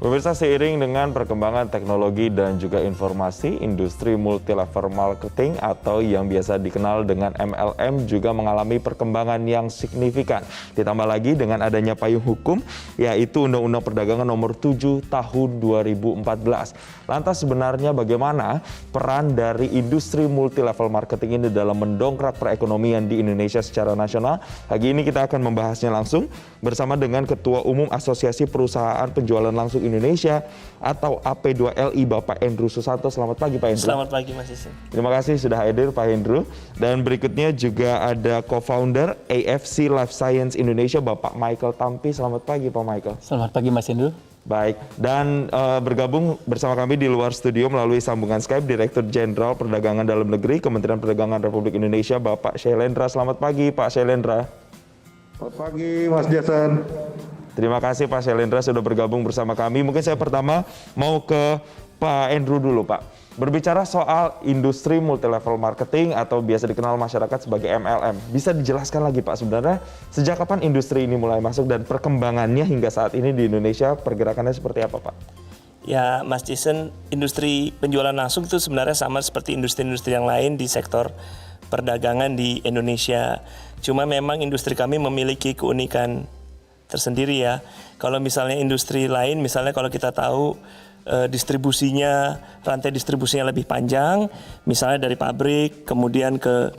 Pemirsa, seiring dengan perkembangan teknologi dan juga informasi, industri multi-level marketing atau yang biasa dikenal dengan MLM juga mengalami perkembangan yang signifikan. Ditambah lagi dengan adanya payung hukum, yaitu Undang-Undang Perdagangan Nomor 7 Tahun 2014. Lantas sebenarnya bagaimana peran dari industri multi-level marketing ini dalam mendongkrak perekonomian di Indonesia secara nasional? Pagi ini kita akan membahasnya langsung bersama dengan Ketua Umum Asosiasi Perusahaan Penjualan Langsung Indonesia atau AP2LI, Bapak Hendru Susanto. Selamat pagi, Pak Hendru. Selamat pagi, Mas Isin. Terima kasih sudah hadir, Pak Hendru. Dan berikutnya juga ada co-founder AFC Life Science Indonesia, Bapak Michael Tampi. Selamat pagi, Pak Michael. Selamat pagi, Mas Hendru. Baik, dan bergabung bersama kami di luar studio melalui sambungan Skype Direktur Jenderal Perdagangan Dalam Negeri Kementerian Perdagangan Republik Indonesia, Bapak Syailendra. Selamat pagi, Pak Syailendra. Selamat pagi, Mas Jason. Terima kasih Pak Syailendra sudah bergabung bersama kami. Mungkin saya pertama mau ke Pak Hendru dulu, Pak. Berbicara soal industri multi-level marketing atau biasa dikenal masyarakat sebagai MLM. Bisa dijelaskan lagi, Pak, sebenarnya sejak kapan industri ini mulai masuk dan perkembangannya hingga saat ini di Indonesia pergerakannya seperti apa, Pak? Ya, Mas Jason, industri penjualan langsung itu sebenarnya sama seperti industri-industri yang lain di sektor perdagangan di Indonesia. Cuma memang industri kami memiliki keunikan tersendiri ya. Kalau misalnya industri lain, misalnya kalau kita tahu distribusinya, rantai distribusinya lebih panjang, misalnya dari pabrik, kemudian ke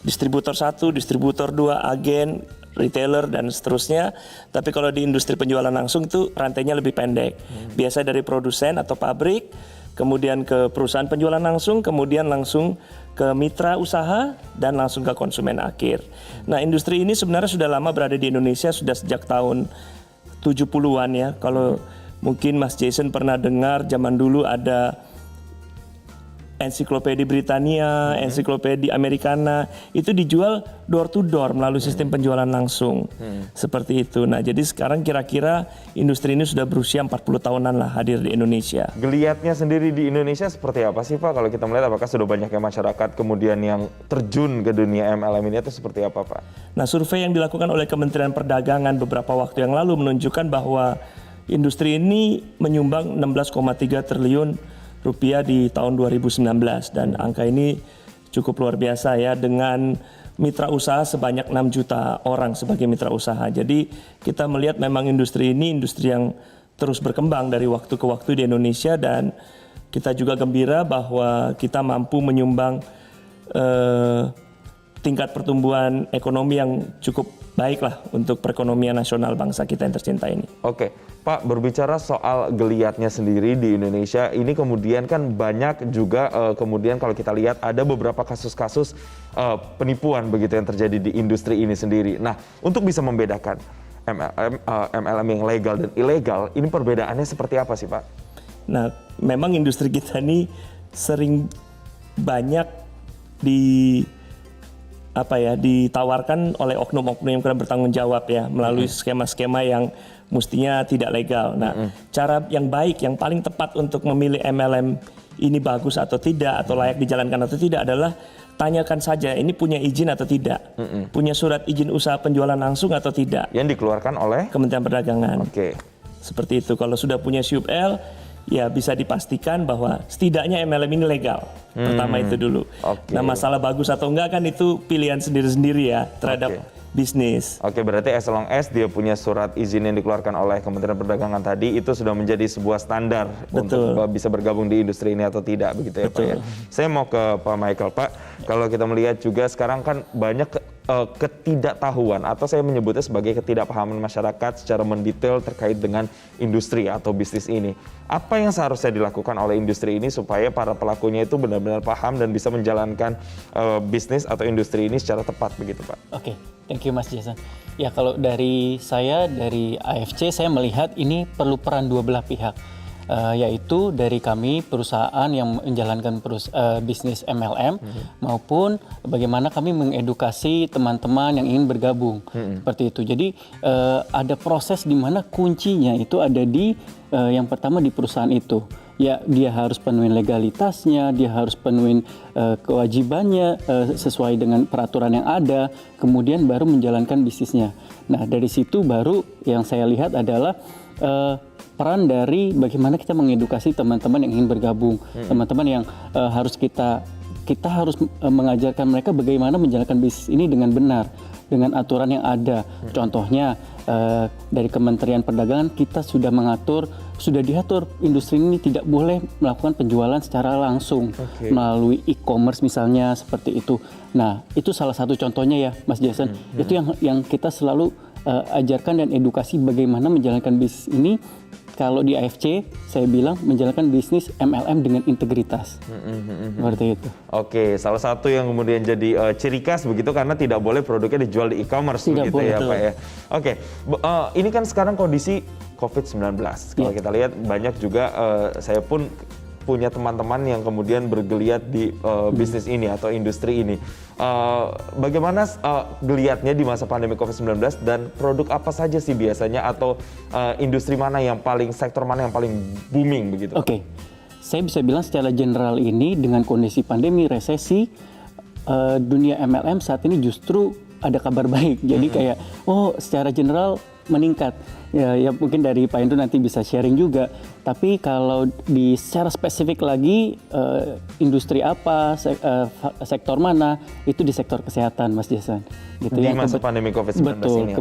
distributor 1, distributor 2, agen, retailer, dan seterusnya. Tapi kalau di industri penjualan langsung itu rantainya lebih pendek. Biasa dari produsen atau pabrik, kemudian ke perusahaan penjualan langsung, kemudian langsung ke mitra usaha, dan langsung ke konsumen akhir. Nah, industri ini sebenarnya sudah lama berada di Indonesia, sudah sejak tahun 70-an ya. Kalau mungkin Mas Jason pernah dengar, zaman dulu ada ensiklopedia Britania, ensiklopedia Americana, itu dijual door to door melalui sistem penjualan langsung. Seperti itu. Nah, jadi sekarang kira-kira industri ini sudah berusia 40 tahunan lah hadir di Indonesia. Geliatnya sendiri di Indonesia seperti apa sih, Pak? Kalau kita melihat apakah sudah banyaknya masyarakat kemudian yang terjun ke dunia MLM ini atau seperti apa, Pak? Nah, survei yang dilakukan oleh Kementerian Perdagangan beberapa waktu yang lalu menunjukkan bahwa industri ini menyumbang 16,3 triliun rupiah di tahun 2019, dan angka ini cukup luar biasa ya, dengan mitra usaha sebanyak 6 juta orang sebagai mitra usaha. Jadi kita melihat memang industri ini industri yang terus berkembang dari waktu ke waktu di Indonesia, dan kita juga gembira bahwa kita mampu menyumbang tingkat pertumbuhan ekonomi yang cukup baiklah untuk perekonomian nasional bangsa kita yang tercinta ini. Oke, Pak, berbicara soal geliatnya sendiri di Indonesia, ini kemudian kan banyak juga kemudian kalau kita lihat ada beberapa kasus-kasus penipuan begitu yang terjadi di industri ini sendiri. Nah, untuk bisa membedakan MLM yang legal dan ilegal, ini perbedaannya seperti apa sih, Pak? Nah, memang industri kita ini sering banyak ditawarkan oleh oknum-oknum yang kurang bertanggung jawab ya, melalui skema-skema yang mestinya tidak legal. Nah, cara yang baik, yang paling tepat untuk memilih MLM ini bagus atau tidak, atau layak dijalankan atau tidak adalah tanyakan saja, ini punya izin atau tidak, punya surat izin usaha penjualan langsung atau tidak. Yang dikeluarkan oleh Kementerian Perdagangan. Oke. Seperti itu. Kalau sudah punya SUP-L, ya bisa dipastikan bahwa setidaknya MLM ini legal. Pertama itu dulu. Oke. Nah, masalah bagus atau enggak kan itu pilihan sendiri-sendiri ya terhadap bisnis. Oke, berarti as long as dia punya surat izin yang dikeluarkan oleh Kementerian Perdagangan tadi, itu sudah menjadi sebuah standar untuk bisa bergabung di industri ini atau tidak, begitu ya, Pak ya. Saya mau ke Pak Michael. Pak, kalau kita melihat juga sekarang kan banyak ketidaktahuan atau saya menyebutnya sebagai ketidakpahaman masyarakat secara mendetail terkait dengan industri atau bisnis ini. Apa yang seharusnya dilakukan oleh industri ini supaya para pelakunya itu benar-benar paham dan bisa menjalankan bisnis atau industri ini secara tepat, begitu, Pak? Oke, thank you Mas Jason. Ya, kalau dari saya, dari AFC, saya melihat ini perlu peran dua belah pihak. Yaitu dari kami perusahaan yang menjalankan bisnis MLM maupun bagaimana kami mengedukasi teman-teman yang ingin bergabung seperti itu. Jadi ada proses di mana kuncinya itu ada di yang pertama di perusahaan itu. Ya, dia harus penuhin legalitasnya, dia harus penuhin kewajibannya sesuai dengan peraturan yang ada, kemudian baru menjalankan bisnisnya. Nah, dari situ baru yang saya lihat adalah peran dari bagaimana kita mengedukasi teman-teman yang ingin bergabung, teman-teman yang harus kita harus mengajarkan mereka bagaimana menjalankan bisnis ini dengan benar, dengan aturan yang ada. Contohnya dari Kementerian Perdagangan kita sudah diatur industri ini tidak boleh melakukan penjualan secara langsung melalui e-commerce misalnya seperti itu. Nah, itu salah satu contohnya ya, Mas Jason. Itu yang kita selalu ajarkan dan edukasi bagaimana menjalankan bisnis ini. Kalau di AFC, saya bilang menjalankan bisnis MLM dengan integritas. Seperti itu. Oke, salah satu yang kemudian jadi ciri khas begitu karena tidak boleh produknya dijual di e-commerce begitu boleh, ya Pak ya. Oke, ini kan sekarang kondisi COVID-19. Kalau kita lihat banyak juga, saya pun punya teman-teman yang kemudian bergeliat di bisnis ini atau industri ini. Bagaimana geliatnya di masa pandemi COVID-19 dan produk apa saja sih biasanya atau industri mana yang sektor mana yang paling booming begitu? Oke, saya bisa bilang secara general ini dengan kondisi pandemi, resesi, dunia MLM saat ini justru ada kabar baik. Jadi kayak, secara general meningkat. Ya mungkin dari Pak Hendro nanti bisa sharing juga. Tapi kalau secara spesifik lagi industri apa, sektor mana, itu di sektor kesehatan, Mas Jason. Gitu di ya. masa pandemi COVID-19 betul, ini.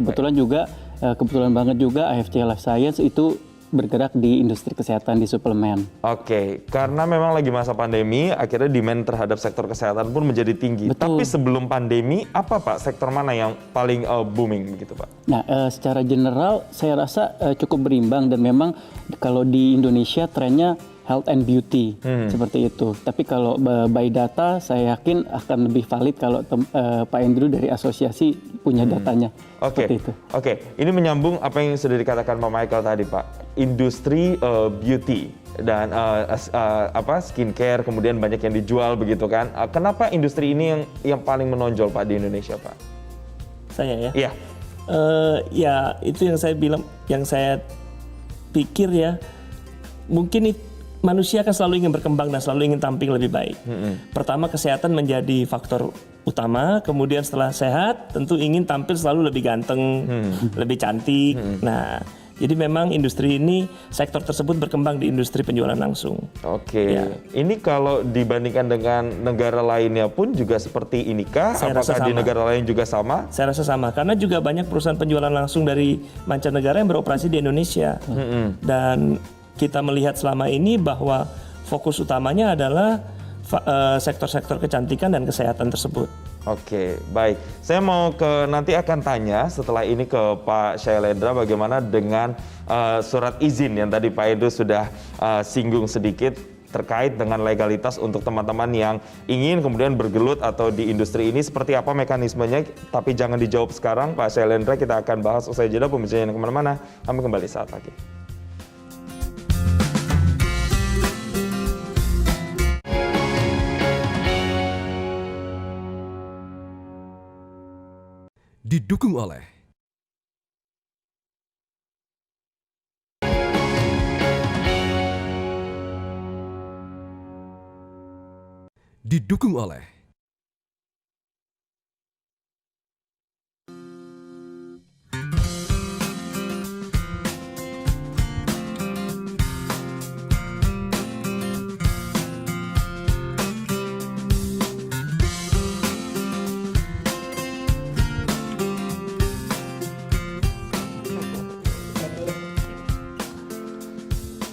Kebetulan banget juga AFC Life Science itu bergerak di industri kesehatan di suplemen. Oke, karena memang lagi masa pandemi, akhirnya demand terhadap sektor kesehatan pun menjadi tinggi. Betul. Tapi sebelum pandemi, apa Pak sektor mana yang paling booming begitu Pak? Nah, secara general saya rasa cukup berimbang dan memang kalau di Indonesia trennya health and beauty seperti itu. Tapi kalau by data saya yakin akan lebih valid kalau Pak Andrew dari asosiasi punya datanya. Oke, ini menyambung apa yang sudah dikatakan Pak Michael tadi Pak. Industri beauty dan skincare kemudian banyak yang dijual begitu kan. Kenapa industri ini yang paling menonjol Pak di Indonesia Pak? Saya ya? Iya. Ya itu yang saya bilang, yang saya pikir ya, mungkin manusia kan selalu ingin berkembang dan selalu ingin tampil lebih baik. Pertama, kesehatan menjadi faktor utama, kemudian setelah sehat tentu ingin tampil selalu lebih ganteng, lebih cantik. Nah, jadi memang industri ini, sektor tersebut berkembang di industri penjualan langsung. Oke, Ya. Ini kalau dibandingkan dengan negara lainnya pun juga seperti inikah? Saya rasa Apakah di sama. negara lain juga sama? Saya rasa sama, karena juga banyak perusahaan penjualan langsung dari mancanegara yang beroperasi di Indonesia. Dan kita melihat selama ini bahwa fokus utamanya adalah sektor-sektor kecantikan dan kesehatan tersebut. Oke, baik. Saya nanti akan tanya setelah ini ke Pak Shailendra bagaimana dengan surat izin yang tadi Pak Edo sudah singgung sedikit terkait dengan legalitas untuk teman-teman yang ingin kemudian bergelut atau di industri ini seperti apa mekanismenya, tapi jangan dijawab sekarang Pak Shailendra, kita akan bahas usai jeda. Pembicaraan kemana-mana, kami kembali saat lagi. Didukung oleh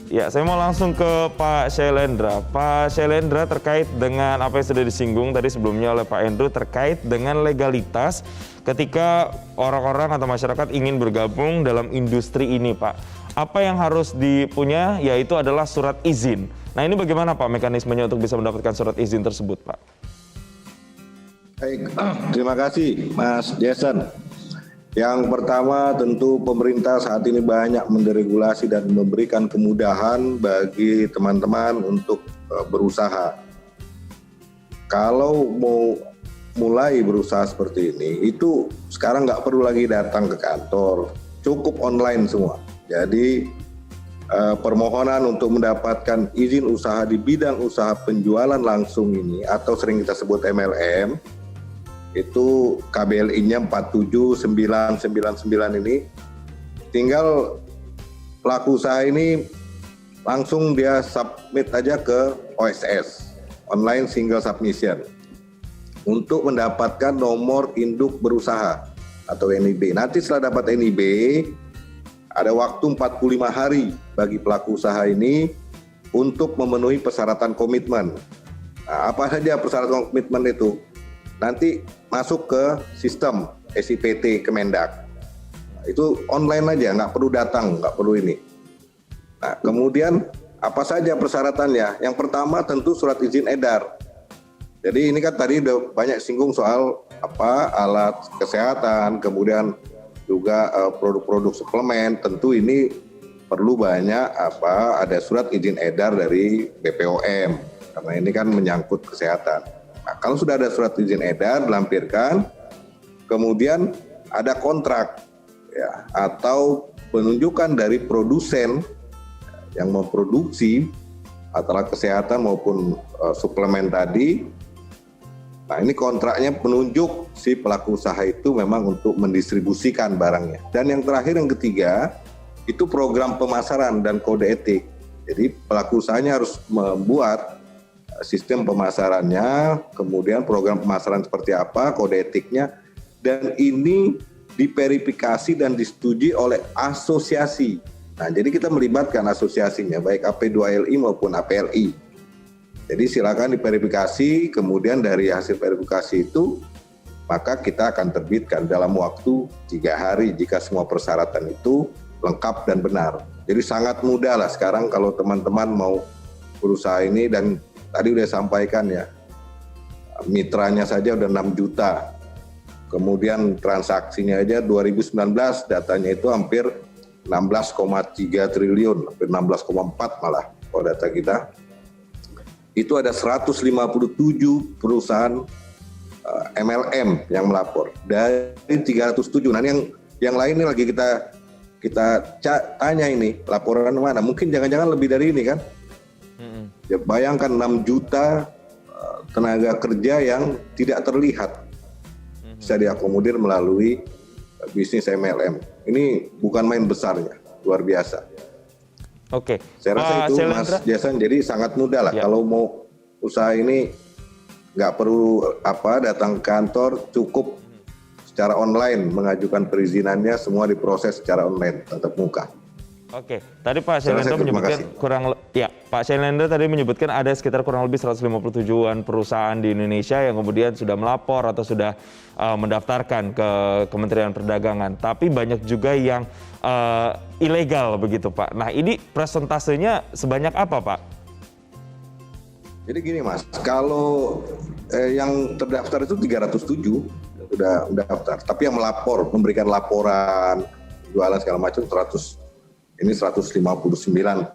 Ya, saya mau langsung ke Pak Shailendra. Pak Shailendra, terkait dengan apa yang sudah disinggung tadi sebelumnya oleh Pak Andrew terkait dengan legalitas ketika orang-orang atau masyarakat ingin bergabung dalam industri ini, Pak. Apa yang harus dipunya yaitu adalah surat izin. Nah, ini bagaimana Pak mekanismenya untuk bisa mendapatkan surat izin tersebut, Pak? Baik, terima kasih Mas Jason. Yang pertama tentu pemerintah saat ini banyak menderegulasi dan memberikan kemudahan bagi teman-teman untuk berusaha. Kalau mau mulai berusaha seperti ini, itu sekarang nggak perlu lagi datang ke kantor, cukup online semua. Jadi permohonan untuk mendapatkan izin usaha di bidang usaha penjualan langsung ini atau sering kita sebut MLM, itu KBLI-nya 47999 ini tinggal pelaku usaha ini langsung dia submit aja ke OSS, Online Single Submission, untuk mendapatkan nomor induk berusaha atau NIB. Nanti setelah dapat NIB, ada waktu 45 hari bagi pelaku usaha ini untuk memenuhi persyaratan komitmen. Nah, apa saja persyaratan komitmen itu? Nanti masuk ke sistem SIPT Kemendak. Nah, itu online aja, nggak perlu datang, nggak perlu ini. Nah, kemudian apa saja persyaratannya? Yang pertama tentu surat izin edar. Jadi ini kan tadi udah banyak singgung soal alat kesehatan, kemudian juga produk-produk suplemen. Tentu ini perlu banyak ada surat izin edar dari BPOM karena ini kan menyangkut kesehatan. Nah, kalau sudah ada surat izin edar dilampirkan, kemudian ada kontrak ya atau penunjukan dari produsen yang memproduksi alat kesehatan maupun suplemen tadi. Nah, ini kontraknya penunjuk si pelaku usaha itu memang untuk mendistribusikan barangnya. Dan yang terakhir, yang ketiga, itu program pemasaran dan kode etik. Jadi pelaku usahanya harus membuat sistem pemasarannya, kemudian program pemasaran seperti apa, kode etiknya, dan ini diverifikasi dan disetujui oleh asosiasi. Nah, jadi kita melibatkan asosiasinya, baik AP2LI maupun APLI. Jadi silakan diverifikasi, kemudian dari hasil verifikasi itu, maka kita akan terbitkan dalam waktu 3 hari jika semua persyaratan itu lengkap dan benar. Jadi sangat mudah lah sekarang kalau teman-teman mau berusaha ini, dan tadi udah sampaikan ya, mitranya saja udah 6 juta. Kemudian transaksinya aja 2019 datanya itu hampir 16,3 triliun, hampir 16,4 malah kalau data kita. Itu ada 157 perusahaan MLM yang melapor dari 307. Nah, yang lain ini lagi kita tanya ini laporan mana? Mungkin jangan-jangan lebih dari ini kan? Ya, bayangkan 6 juta tenaga kerja yang tidak terlihat bisa diakomodir melalui bisnis MLM. Ini bukan main besarnya, luar biasa. Oke, saya rasa itu Mas Jason, jadi sangat mudah lah kalau mau usaha ini, nggak perlu datang ke kantor, cukup secara online mengajukan perizinannya, semua diproses secara online tatap muka. Oke, tadi Pak Syailendra menyebutkan Pak Syailendra tadi menyebutkan ada sekitar kurang lebih 157-an perusahaan di Indonesia yang kemudian sudah melapor atau sudah mendaftarkan ke Kementerian Perdagangan. Tapi banyak juga yang ilegal begitu Pak. Nah, ini presentasenya sebanyak apa Pak? Jadi gini Mas, kalau yang terdaftar itu 307 udah mendaftar, tapi yang melapor, memberikan laporan, jualan segala macam 159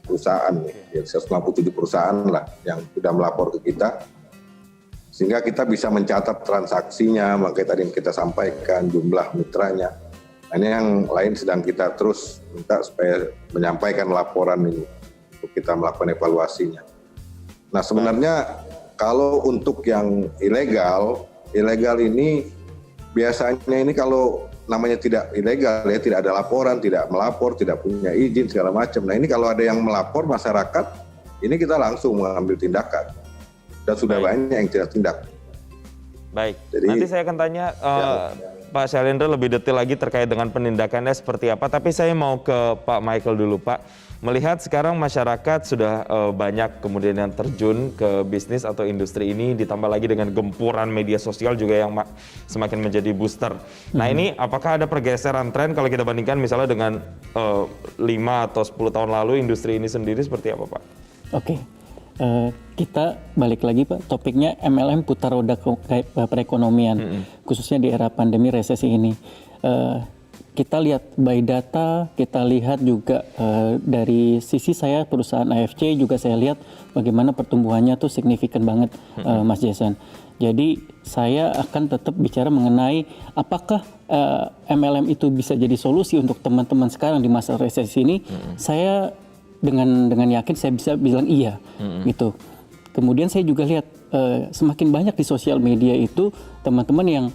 perusahaan, ya 157 perusahaan lah yang sudah melapor ke kita, sehingga kita bisa mencatat transaksinya, makanya tadi yang kita sampaikan jumlah mitranya. Nah, ini yang lain sedang kita terus minta supaya menyampaikan laporan ini untuk kita melakukan evaluasinya. Nah, sebenarnya kalau untuk yang ilegal ini biasanya ini kalau namanya tidak ilegal ya, tidak ada laporan, tidak melapor, tidak punya izin segala macam. Nah, ini kalau ada yang melapor masyarakat, ini kita langsung mengambil tindakan. Dan sudah banyak yang tidak tindak. Baik, jadi, nanti saya akan tanya Pak Syailendra lebih detail lagi terkait dengan penindakannya seperti apa. Tapi saya mau ke Pak Michael dulu Pak. Melihat sekarang masyarakat sudah banyak kemudian yang terjun ke bisnis atau industri ini, ditambah lagi dengan gempuran media sosial juga yang semakin menjadi booster. Nah, ini apakah ada pergeseran tren kalau kita bandingkan misalnya dengan 5 atau 10 tahun lalu industri ini sendiri seperti apa Pak? Oke. Kita balik lagi Pak, topiknya MLM putar roda perekonomian, khususnya di era pandemi resesi ini. Kita lihat by data, kita lihat juga dari sisi saya perusahaan AFC juga saya lihat bagaimana pertumbuhannya tuh signifikan banget Mas Jason. Jadi saya akan tetap bicara mengenai apakah MLM itu bisa jadi solusi untuk teman-teman sekarang di masa resesi ini. Saya dengan yakin saya bisa bilang iya gitu. Kemudian saya juga lihat semakin banyak di sosial media itu teman-teman yang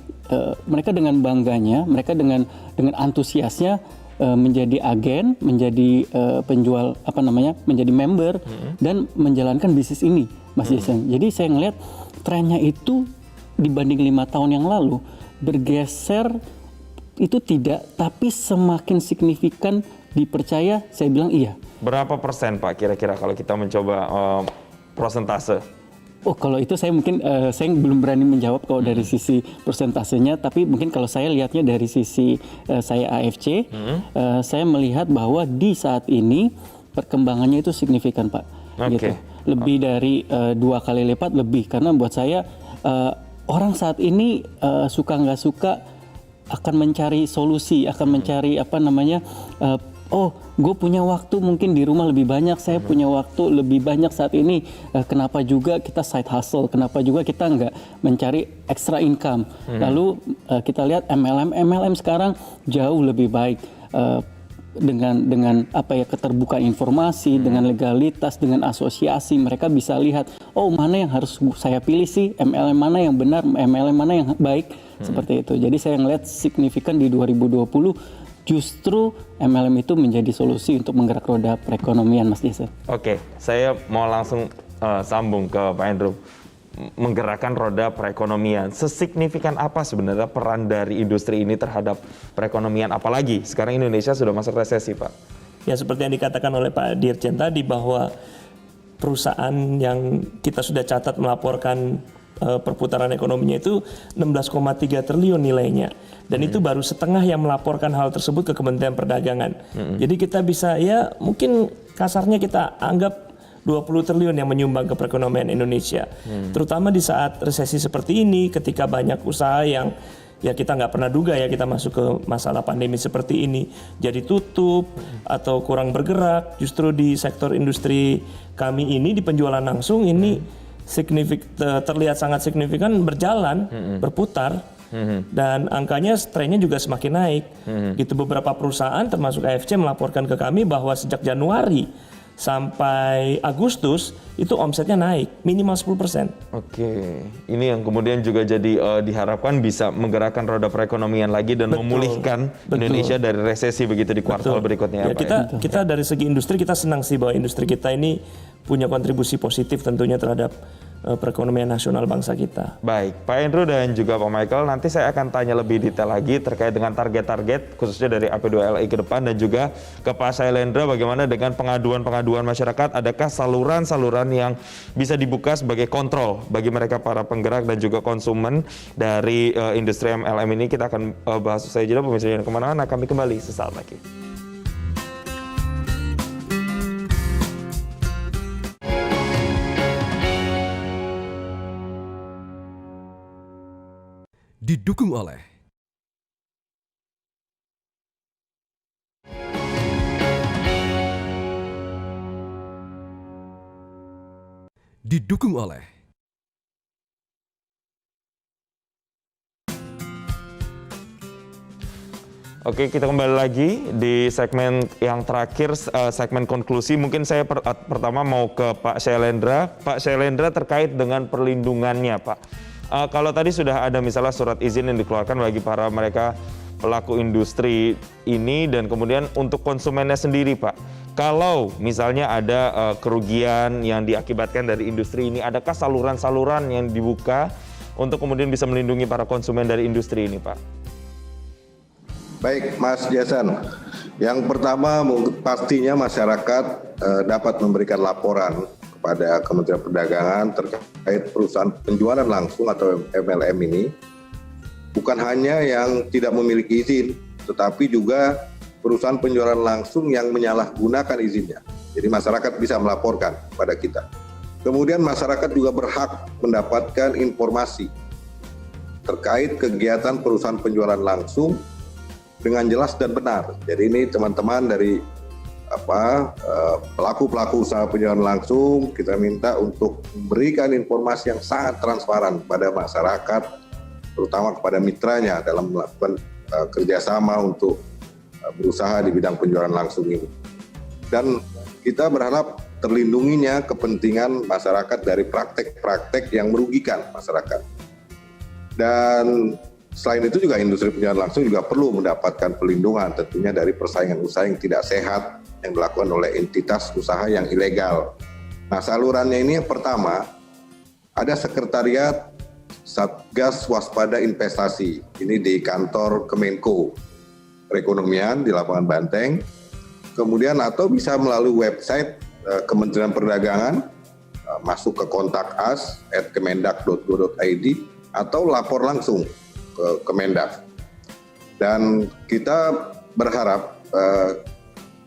mereka dengan bangganya, mereka dengan antusiasnya menjadi agen, menjadi penjual menjadi member dan menjalankan bisnis ini, Mas Jason. Jadi saya ngelihat trennya itu dibanding 5 tahun yang lalu bergeser itu tidak, tapi semakin signifikan dipercaya, saya bilang iya. Berapa persen Pak kira-kira kalau kita mencoba persentase? Oh, kalau itu saya mungkin saya belum berani menjawab kalau dari sisi persentasenya, tapi mungkin kalau saya lihatnya dari sisi saya AFC, saya melihat bahwa di saat ini perkembangannya itu signifikan, Pak. Gitu. Lebih dari 2 kali lipat lebih, karena buat saya orang saat ini suka nggak suka akan mencari solusi, akan mencari oh, gue punya waktu mungkin di rumah lebih banyak, saya punya waktu lebih banyak saat ini. Kenapa juga kita side hustle? Kenapa juga kita nggak mencari extra income? Lalu kita lihat MLM sekarang jauh lebih baik dengan keterbukaan informasi, dengan legalitas, dengan asosiasi. Mereka bisa lihat, oh mana yang harus saya pilih sih, MLM mana yang benar, MLM mana yang baik, seperti itu. Jadi saya ngelihat signifikan di 2020. Justru MLM itu menjadi solusi untuk menggerak roda perekonomian, Mas Jason. Oke, saya mau langsung sambung ke Pak Andrew. Menggerakkan roda perekonomian. Sesignifikan apa sebenarnya peran dari industri ini terhadap perekonomian? Apalagi sekarang Indonesia sudah masuk resesi, Pak. Ya, seperti yang dikatakan oleh Pak Dirjen tadi, bahwa perusahaan yang kita sudah catat melaporkan perputaran ekonominya itu 16,3 triliun nilainya. Dan itu baru setengah yang melaporkan hal tersebut ke Kementerian Perdagangan. Jadi kita bisa, ya mungkin kasarnya kita anggap 20 triliun yang menyumbang ke perekonomian Indonesia. Terutama di saat resesi seperti ini, ketika banyak usaha yang ya kita nggak pernah duga ya kita masuk ke masalah pandemi seperti ini, jadi tutup atau kurang bergerak. Justru di sektor industri kami ini, di penjualan langsung ini terlihat sangat signifikan berjalan, berputar. Dan angkanya trennya juga semakin naik. Gitu, beberapa perusahaan termasuk AFC melaporkan ke kami bahwa sejak Januari sampai Agustus itu omsetnya naik minimal 10%. Oke, ini yang kemudian juga jadi diharapkan bisa menggerakkan roda perekonomian lagi dan memulihkan Indonesia dari resesi begitu di kuartal berikutnya. Ya, kita dari segi industri kita senang sih bahwa industri kita ini punya kontribusi positif tentunya terhadap perekonomian nasional bangsa kita. Baik, Pak Andrew dan juga Pak Michael, nanti saya akan tanya lebih detail lagi terkait dengan target-target khususnya dari AP2LI ke depan, dan juga ke Pak Shailendra bagaimana dengan pengaduan-pengaduan masyarakat. Adakah saluran-saluran yang bisa dibuka sebagai kontrol bagi mereka para penggerak dan juga konsumen dari industri MLM ini? Kita akan bahas usai jeda, pemirsa jangan kemana-mana, kami kembali sesaat lagi. Didukung oleh Oke, kita kembali lagi di segmen yang terakhir, segmen konklusi. Mungkin saya pertama mau ke Pak Shailendra. Pak Shailendra, terkait dengan perlindungannya, Pak. Kalau tadi sudah ada misalnya surat izin yang dikeluarkan bagi para mereka pelaku industri ini, dan kemudian untuk konsumennya sendiri, Pak. Kalau misalnya ada kerugian yang diakibatkan dari industri ini, adakah saluran-saluran yang dibuka untuk kemudian bisa melindungi para konsumen dari industri ini, Pak? Baik, Mas Jason. Yang pertama pastinya masyarakat dapat memberikan laporan kepada Kementerian Perdagangan terkait perusahaan penjualan langsung atau MLM ini. Bukan hanya yang tidak memiliki izin, tetapi juga perusahaan penjualan langsung yang menyalahgunakan izinnya. Jadi masyarakat bisa melaporkan kepada kita. Kemudian masyarakat juga berhak mendapatkan informasi terkait kegiatan perusahaan penjualan langsung dengan jelas dan benar. Jadi ini teman-teman dari pelaku-pelaku usaha penjualan langsung, kita minta untuk memberikan informasi yang sangat transparan pada masyarakat, terutama kepada mitranya dalam melakukan kerjasama untuk berusaha di bidang penjualan langsung ini. Dan kita berharap terlindunginya kepentingan masyarakat dari praktek-praktek yang merugikan masyarakat. Dan selain itu juga industri penjualan langsung juga perlu mendapatkan pelindungan tentunya dari persaingan usaha yang tidak sehat yang dilakukan oleh entitas usaha yang ilegal. Nah, salurannya ini yang pertama ada sekretariat Satgas Waspada Investasi. Ini di kantor Kemenko Perekonomian di Lapangan Banteng. Kemudian atau bisa melalui website Kementerian Perdagangan, masuk ke kontak us @kemendak.go.id atau lapor langsung ke Kemendak. Dan kita berharap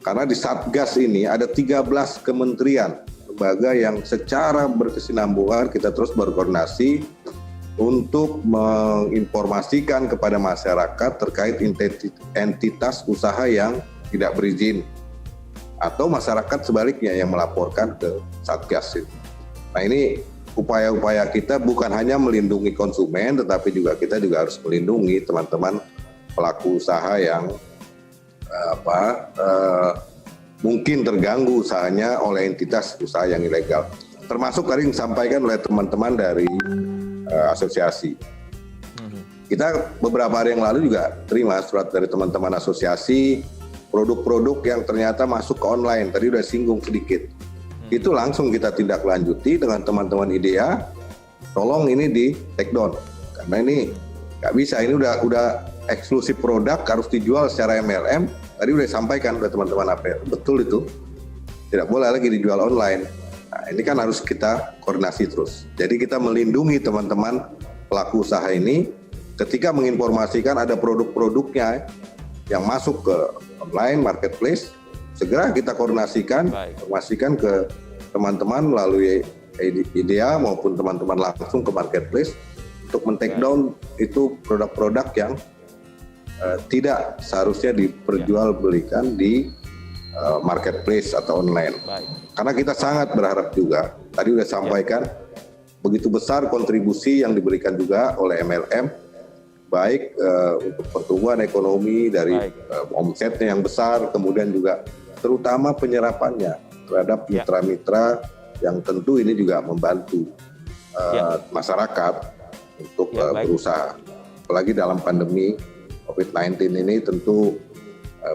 karena di Satgas ini ada 13 kementerian lembaga yang secara berkesinambungan kita terus berkoordinasi untuk menginformasikan kepada masyarakat terkait entitas usaha yang tidak berizin atau masyarakat sebaliknya yang melaporkan ke Satgas itu. Nah, ini upaya-upaya kita bukan hanya melindungi konsumen tetapi kita juga harus melindungi teman-teman pelaku usaha yang mungkin terganggu usahanya oleh entitas usaha yang ilegal. Termasuk tadi yang disampaikan oleh teman-teman dari asosiasi. Kita beberapa hari yang lalu juga terima surat dari teman-teman asosiasi produk-produk yang ternyata masuk ke online. Tadi udah singgung sedikit. Itu langsung kita tindak lanjuti dengan teman-teman IDEA. Tolong ini di take down karena ini nggak bisa. Ini udah eksklusif produk harus dijual secara MLM. Tadi udah disampaikan oleh teman-teman APR. Betul itu. Tidak boleh lagi dijual online. Nah, ini kan harus kita koordinasi terus. Jadi kita melindungi teman-teman pelaku usaha ini ketika menginformasikan ada produk-produknya yang masuk ke online marketplace, segera kita koordinasikan, informasikan ke teman-teman melalui IDEA maupun teman-teman langsung ke marketplace untuk men-take down itu produk-produk yang tidak seharusnya diperjualbelikan di marketplace atau online. Karena kita sangat berharap juga, tadi sudah sampaikan, begitu besar kontribusi yang diberikan juga oleh MLM, baik untuk pertumbuhan ekonomi dari omsetnya yang besar, kemudian juga terutama penyerapannya terhadap mitra-mitra yang tentu ini juga membantu masyarakat untuk berusaha. Apalagi dalam pandemi COVID-19 ini tentu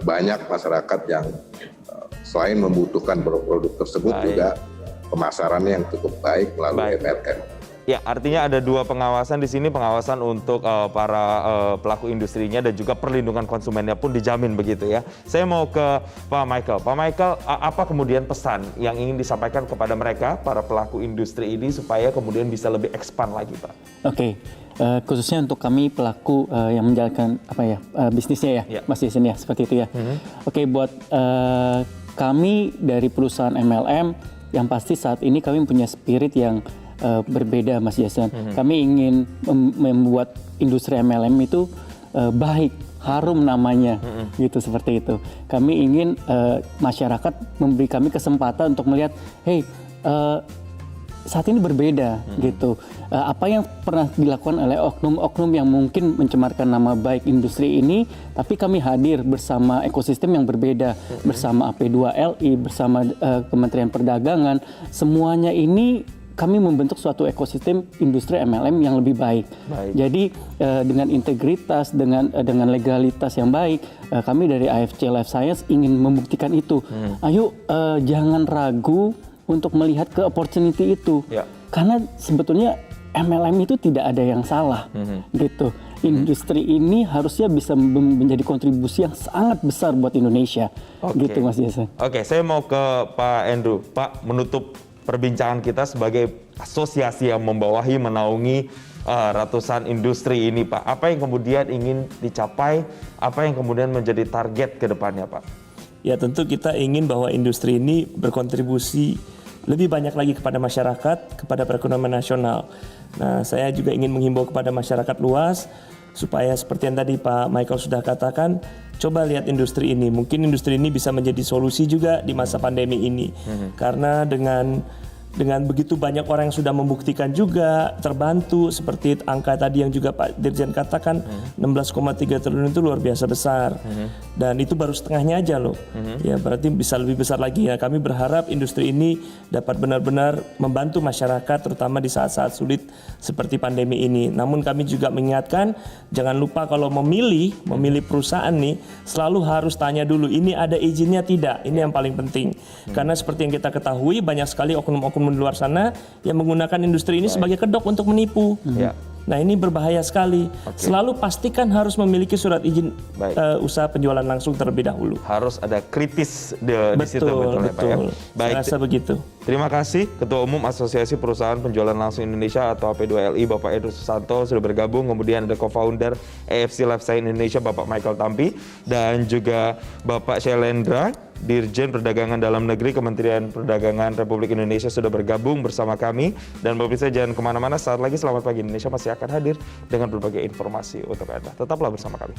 banyak masyarakat yang selain membutuhkan produk-produk tersebut juga pemasarannya yang cukup baik melalui MLM. Ya, artinya ada dua pengawasan di sini, pengawasan untuk para pelaku industrinya dan juga perlindungan konsumennya pun dijamin begitu ya. Saya mau ke Pak Michael. Pak Michael, apa kemudian pesan yang ingin disampaikan kepada mereka, para pelaku industri ini supaya kemudian bisa lebih expand lagi, Pak? Oke. Khususnya untuk kami pelaku yang menjalankan bisnisnya ya, Mas Jason ya, seperti itu ya. Oke, buat kami dari perusahaan MLM yang pasti saat ini kami punya spirit yang berbeda, Mas Jason. Kami ingin membuat industri MLM itu baik, harum namanya, gitu seperti itu. Kami ingin masyarakat memberi kami kesempatan untuk melihat, saat ini berbeda gitu. Apa yang pernah dilakukan oleh oknum-oknum yang mungkin mencemarkan nama baik industri ini, tapi kami hadir bersama ekosistem yang berbeda, bersama AP2LI, bersama Kementerian Perdagangan, semuanya ini kami membentuk suatu ekosistem industri MLM yang lebih baik. Jadi dengan integritas, dengan legalitas yang baik, kami dari AFC Life Science ingin membuktikan itu. Ayo jangan ragu untuk melihat ke opportunity itu, karena sebetulnya MLM itu tidak ada yang salah, gitu. Industri ini harusnya bisa menjadi kontribusi yang sangat besar buat Indonesia, gitu Mas Jason. Oke, saya mau ke Pak Andrew. Pak, menutup perbincangan kita sebagai asosiasi yang membawahi, menaungi ratusan industri ini, Pak. Apa yang kemudian ingin dicapai, apa yang kemudian menjadi target ke depannya, Pak? Ya, tentu kita ingin bahwa industri ini berkontribusi lebih banyak lagi kepada masyarakat, kepada perekonomian nasional. Nah, saya juga ingin menghimbau kepada masyarakat luas supaya seperti yang tadi Pak Michael sudah katakan, coba lihat industri ini. Mungkin industri ini bisa menjadi solusi juga di masa pandemi ini. Karena dengan dengan begitu banyak orang yang sudah membuktikan juga terbantu seperti angka tadi yang juga Pak Dirjen katakan 16,3 triliun itu luar biasa besar dan itu baru setengahnya aja loh. Ya berarti bisa lebih besar lagi ya. Kami berharap industri ini dapat benar-benar membantu masyarakat terutama di saat-saat sulit seperti pandemi ini. Namun kami juga mengingatkan jangan lupa kalau memilih perusahaan nih selalu harus tanya dulu ini ada izinnya tidak. Ini yang paling penting. Karena seperti yang kita ketahui banyak sekali oknum-oknum di luar sana yang menggunakan industri ini sebagai kedok untuk menipu. Nah ini berbahaya sekali. Selalu pastikan harus memiliki surat izin usaha penjualan langsung terlebih dahulu. Harus ada kritis di situ betul ya Pak ya. Baik. Saya rasa begitu. Terima kasih Ketua Umum Asosiasi Perusahaan Penjualan Langsung Indonesia atau AP2LI Bapak Edo Susanto sudah bergabung. Kemudian ada Co-founder AFC Life Science Indonesia Bapak Michael Tampi dan juga Bapak Syailendra Dirjen Perdagangan Dalam Negeri Kementerian Perdagangan Republik Indonesia sudah bergabung bersama kami. Dan pemirsa jangan kemana-mana, saat lagi Selamat Pagi Indonesia masih akan hadir dengan berbagai informasi untuk Anda. Tetaplah bersama kami.